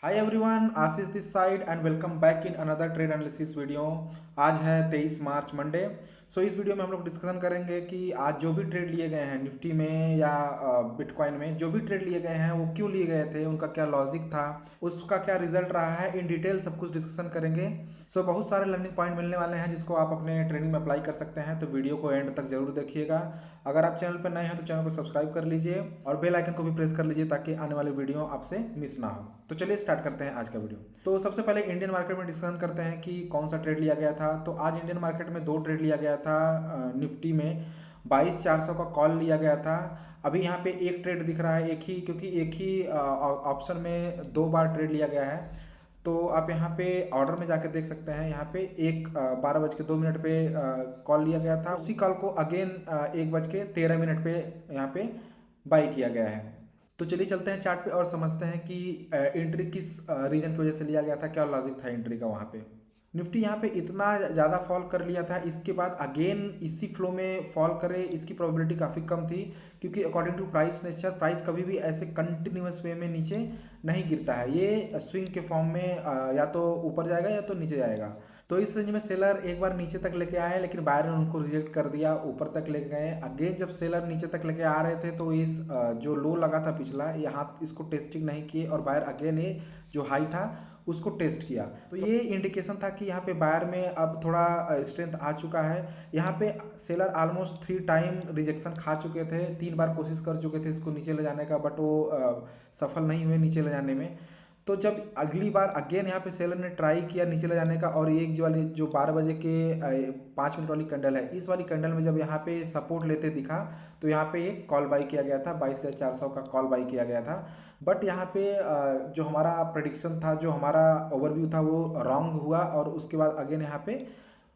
Hi everyone, Ashish this side and welcome back in another trade analysis video. आज है 23 मार्च Monday. सो इस video में हम लोग डिस्कशन करेंगे कि आज जो भी ट्रेड लिए गए हैं निफ्टी में या बिटकॉइन में, जो भी ट्रेड लिए गए हैं वो क्यों लिए गए थे, उनका क्या लॉजिक था, उसका क्या रिजल्ट रहा है, इन डिटेल सब कुछ डिस्कशन करेंगे। सो बहुत सारे लर्निंग पॉइंट मिलने वाले हैं जिसको आप अपने ट्रेनिंग में अप्लाई कर सकते हैं, तो वीडियो को एंड तक जरूर देखिएगा। अगर आप चैनल पर नए हैं तो चैनल को सब्सक्राइब कर लीजिए और बेल आइकन को भी प्रेस कर लीजिए ताकि आने वाली वीडियो आपसे मिस ना हो। तो चलिए स्टार्ट करते हैं आज का वीडियो। तो सबसे पहले इंडियन मार्केट में डिस्कशन करते हैं कि कौन सा ट्रेड लिया गया था। तो आज इंडियन मार्केट में दो ट्रेड लिया गया था। निफ्टी में 22,400 का कॉल लिया गया था। अभी यहाँ पे एक ट्रेड दिख रहा है, एक ही, क्योंकि एक ही ऑप्शन में दो बार ट्रेड लिया गया है। तो आप यहाँ पे ऑर्डर में जाके देख सकते हैं। यहाँ पे एक 12:02 पे कॉल लिया गया था, उसी कॉल को अगेन 1:13 पे यहाँ पे बाई किया गया है। तो चलिए चलते हैं चार्ट पे और समझते हैं कि एंट्री किस रीजन की वजह से लिया गया था, क्या लॉजिक था एंट्री का वहाँ पे। निफ्टी यहाँ पे इतना ज़्यादा फॉल कर लिया था, इसके बाद अगेन इसी फ्लो में फॉल करे इसकी प्रोबेबिलिटी काफ़ी कम थी, क्योंकि according to price nature price कभी भी ऐसे कंटिन्यूस वे में नीचे नहीं गिरता है। ये स्विंग के फॉर्म में या तो ऊपर जाएगा या तो नीचे जाएगा। तो इस रेंज में सेलर एक बार नीचे तक लेके आए, लेकिन बायर ने उनको रिजेक्ट कर दिया, ऊपर तक लेके गए। अगेन जब सेलर नीचे तक लेके आ रहे थे तो इस जो लो लगा था पिछला, यहाँ इसको टेस्टिंग नहीं किए और बायर अगेन ये जो हाई था उसको टेस्ट किया। तो ये इंडिकेशन था कि यहाँ पे बायर में अब थोड़ा स्ट्रेंथ आ चुका है। यहाँ पे सेलर ऑलमोस्ट 3 टाइम रिजेक्शन खा चुके थे, 3 बार कोशिश कर चुके थे इसको नीचे ले जाने का, बट वो सफल नहीं हुए नीचे ले जाने में। तो जब अगली बार अगेन यहाँ पे सेलर ने ट्राई किया नीचे ले जाने का, और एक जो वाली जो 12 बजे के 5 मिनट वाली कैंडल है, इस वाली कैंडल में जब यहाँ पे सपोर्ट लेते दिखा तो यहाँ पे एक कॉल बाई किया गया था, 22,400 का कॉल बाई किया गया था। बट यहाँ पे जो हमारा प्रेडिक्शन था, जो हमारा ओवरव्यू था, वो रॉन्ग हुआ और उसके बाद अगेन यहाँ पे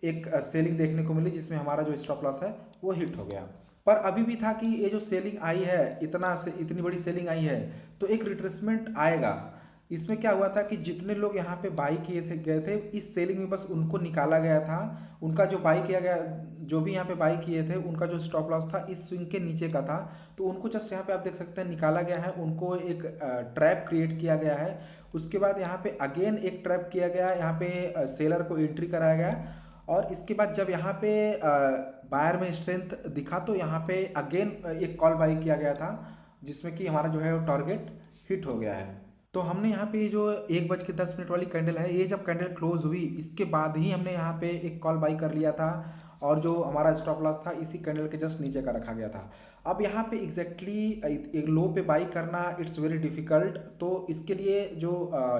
एक सेलिंग देखने को मिली जिसमें हमारा जो स्टॉप लॉस है वो हिट हो गया। पर अभी भी था कि ये जो सेलिंग आई है, इतनी बड़ी सेलिंग आई है, तो एक रिट्रेसमेंट आएगा। इसमें क्या हुआ था कि जितने लोग यहाँ पे बाई किए थे गए थे इस सेलिंग में, बस उनको निकाला गया था। उनका जो बाई किया गया, जो भी यहाँ पे बाई किए थे, उनका जो स्टॉप लॉस था इस स्विंग के नीचे का था, तो उनको जस्ट यहाँ पे आप देख सकते हैं निकाला गया है, उनको एक ट्रैप क्रिएट किया गया है। उसके बाद यहाँ पे अगेन एक ट्रैप किया गया, यहाँ पे सेलर को एंट्री कराया गया, और इसके बाद जब यहाँ पे बायर में स्ट्रेंथ दिखा तो यहाँ पे अगेन एक कॉल बाई किया गया था, जिसमें कि हमारा जो है वो टारगेट हिट हो गया है। तो हमने यहाँ पे जो 1:10 वाली कैंडल है, ये जब कैंडल क्लोज हुई इसके बाद ही हमने यहाँ पे एक कॉल बाई कर लिया था, और जो हमारा स्टॉप लॉस था इसी कैंडल के जस्ट नीचे का रखा गया था। अब यहाँ पे एग्जैक्टली एक लो पे बाई करना इट्स वेरी डिफिकल्ट, तो इसके लिए जो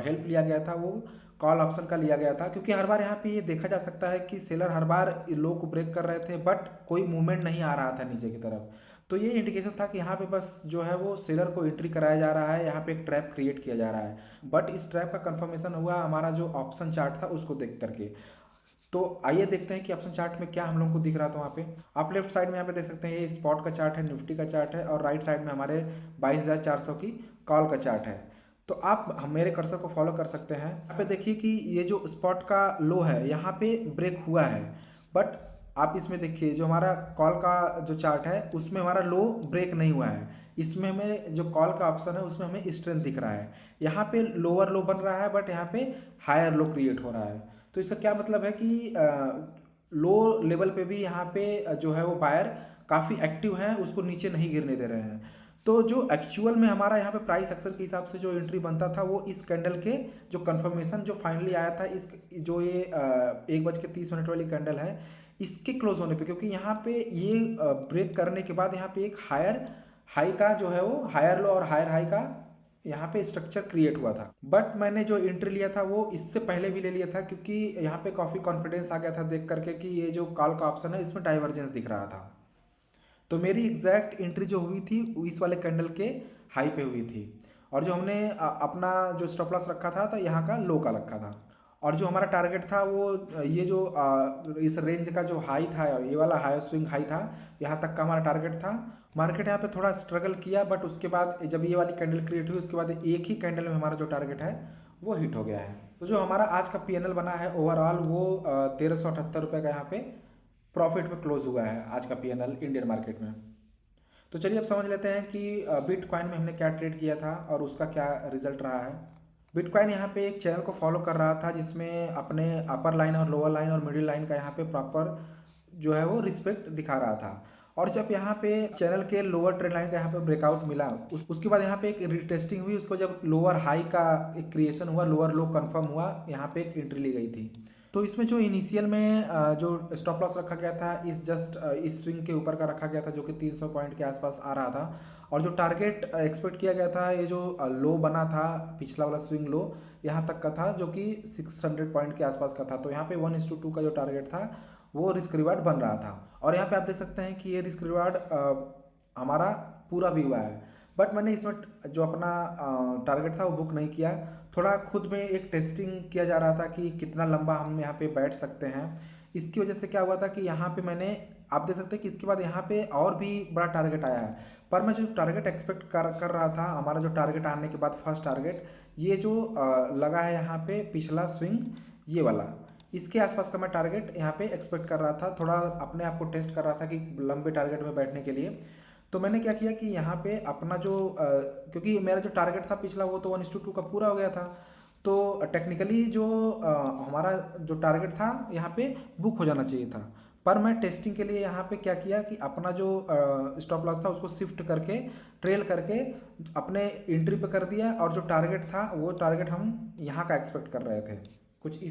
हेल्प लिया गया था वो कॉल ऑप्शन का लिया गया था, क्योंकि हर बार यहाँ पे ये देखा जा सकता है कि सेलर हर बार लो को ब्रेक कर रहे थे बट कोई मूवमेंट नहीं आ रहा था नीचे की तरफ। तो ये इंडिकेशन था कि यहाँ पे बस जो है वो सेलर को एंट्री कराया जा रहा है, यहाँ पे एक ट्रैप क्रिएट किया जा रहा है। बट इस ट्रैप का कंफर्मेशन हुआ हमारा जो ऑप्शन चार्ट था उसको देख करके। तो आइए देखते हैं कि ऑप्शन चार्ट में क्या हम लोगों को दिख रहा था। वहाँ पे आप लेफ्ट साइड में यहाँ पे देख सकते हैं ये स्पॉट का चार्ट है, निफ्टी का चार्ट है, और राइट साइड में हमारे 22,400 की कॉल का चार्ट है। तो आप मेरे कर्सर को फॉलो कर सकते हैं। यहाँ पे देखिए कि ये जो स्पॉट का लो है यहाँ पे ब्रेक हुआ है, बट आप इसमें देखिए जो हमारा कॉल का जो चार्ट है उसमें हमारा लो ब्रेक नहीं हुआ है। इसमें हमें जो कॉल का ऑप्शन है उसमें हमें स्ट्रेंथ दिख रहा है। यहाँ पे लोअर लो बन रहा है बट यहाँ पे हायर लो क्रिएट हो रहा है। तो इसका क्या मतलब है कि लो लेवल पे भी यहाँ पे जो है वो बायर काफ़ी एक्टिव हैं, उसको नीचे नहीं गिरने दे रहे हैं। तो जो एक्चुअल में हमारा यहाँ पे प्राइस एक्शन के हिसाब से जो एंट्री बनता था वो इस कैंडल के जो कंफर्मेशन जो फाइनली आया था, इस जो ये 1:30 वाली कैंडल है इसके क्लोज होने पे, क्योंकि यहाँ पे ये ब्रेक करने के बाद यहाँ पे एक हायर हाई का जो है वो हायर लो और हायर हाई का यहाँ पे स्ट्रक्चर क्रिएट हुआ था। बट मैंने जो एंट्री लिया था वो इससे पहले भी ले लिया था, क्योंकि यहाँ पे काफ़ी कॉन्फिडेंस आ गया था देख करके कि ये जो कॉल का ऑप्शन है इसमें डाइवर्जेंस दिख रहा था। तो मेरी एग्जैक्ट एंट्री जो हुई थी वो इस वाले कैंडल के हाई पे हुई थी, और जो हमने अपना जो स्टॉप लॉस रखा था तो यहाँ का लो का रखा था, और जो हमारा टारगेट था वो ये जो इस रेंज का जो हाई था, ये वाला हाई स्विंग हाई था, यहाँ तक का हमारा टारगेट था। मार्केट यहाँ पे थोड़ा स्ट्रगल किया, बट उसके बाद जब ये वाली कैंडल क्रिएट हुई उसके बाद एक ही कैंडल में हमारा जो टारगेट है वो हिट हो गया है। तो जो हमारा आज का पीएनएल बना है ओवरऑल वो 1378 रुपये का यहाँ पे प्रॉफिट में क्लोज हुआ है आज का पीएनएल इंडियन मार्केट में। तो चलिए अब समझ लेते हैं कि बिटकॉइन में हमने क्या ट्रेड किया था और उसका क्या रिजल्ट रहा है। बिटकॉइन यहाँ पे एक चैनल को फॉलो कर रहा था जिसमें अपने अपर लाइन और लोअर लाइन और मिडिल लाइन का यहाँ पे प्रॉपर जो है वो रिस्पेक्ट दिखा रहा था। और जब यहाँ पे चैनल के लोअर ट्रेंड लाइन का यहाँ पे ब्रेकआउट मिला, उसके बाद यहाँ पे एक रिटेस्टिंग हुई, उसको जब लोअर हाई का एक क्रिएशन हुआ, लोअर लो कंफर्म हुआ, यहाँ पे एक एंट्री ली गई थी। तो इसमें जो इनिशियल में जो स्टॉप लॉस रखा गया था इस स्विंग के ऊपर का रखा गया था, जो कि 300 पॉइंट के आसपास आ रहा था। और जो टारगेट एक्सपेक्ट किया गया था, ये जो लो बना था पिछला वाला स्विंग लो यहाँ तक का था, जो कि 600 पॉइंट के आसपास का था। तो यहाँ पे 1:2 का जो टारगेट था वो रिस्क रिवार्ड बन रहा था। और यहाँ पे आप देख सकते हैं कि ये रिस्क रिवार्ड हमारा पूरा भी हुआ है। बट मैंने इसमें जो अपना टारगेट था वो बुक नहीं किया। थोड़ा खुद में एक टेस्टिंग किया जा रहा था कि कितना लंबा हम यहाँ पे बैठ सकते हैं। इसकी वजह से क्या हुआ था कि यहाँ पे मैंने, आप देख सकते हैं कि इसके बाद यहाँ पे और भी बड़ा टारगेट आया है। पर मैं जो टारगेट एक्सपेक्ट कर रहा था, हमारा जो टारगेट आने के बाद फर्स्ट टारगेट, ये जो लगा है यहाँ पे पिछला स्विंग, ये वाला, इसके आसपास का मैं टारगेट यहाँ पे एक्सपेक्ट कर रहा था। थोड़ा अपने आप को टेस्ट कर रहा था कि लंबे टारगेट में बैठने के लिए। तो मैंने क्या किया कि यहाँ पे अपना जो क्योंकि मेरा जो टारगेट था पिछला वो तो 1:2 का पूरा हो गया था। तो टेक्निकली जो हमारा जो टारगेट था यहाँ पे बुक हो जाना चाहिए था। पर मैं टेस्टिंग के लिए यहाँ पे क्या किया कि अपना जो स्टॉप लॉस था उसको शिफ्ट करके, ट्रेल करके अपने एंट्री पे कर दिया। और जो टारगेट था वो टारगेट हम यहाँ का एक्सपेक्ट कर रहे थे, कुछ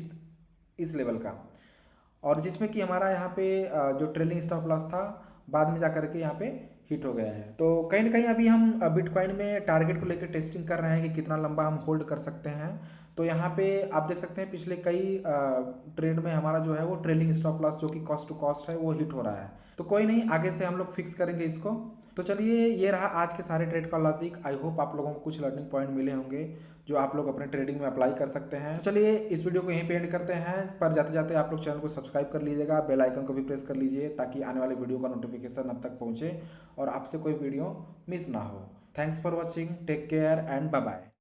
इस लेवल का। और जिसमें कि हमारा यहाँ पे जो ट्रेलिंग स्टॉप लॉस था बाद में जा करके यहाँ पे हिट हो गया है। तो कहीं ना कहीं अभी हम बिटकॉइन में टारगेट को लेकर टेस्टिंग कर रहे हैं कि कितना लंबा हम होल्ड कर सकते हैं। तो यहाँ पे आप देख सकते हैं पिछले कई ट्रेड में हमारा जो है वो ट्रेलिंग स्टॉप लॉस जो कि कॉस्ट टू कॉस्ट है वो हिट हो रहा है। तो कोई नहीं, आगे से हम लोग फिक्स करेंगे इसको। तो चलिए, ये रहा आज के सारे ट्रेड का लॉजिक। आई होप आप लोगों को कुछ लर्निंग पॉइंट मिले होंगे जो आप लोग अपने ट्रेडिंग में अप्लाई कर सकते हैं। तो चलिए इस वीडियो को यहीं पे एंड करते हैं। पर जाते जाते आप लोग चैनल को सब्सक्राइब कर लीजिएगा, बेल आइकन को भी प्रेस कर लीजिए ताकि आने वाले वीडियो का नोटिफिकेशन अब तक पहुंचे और आपसे कोई वीडियो मिस ना हो। Thanks for watching, take care and bye bye.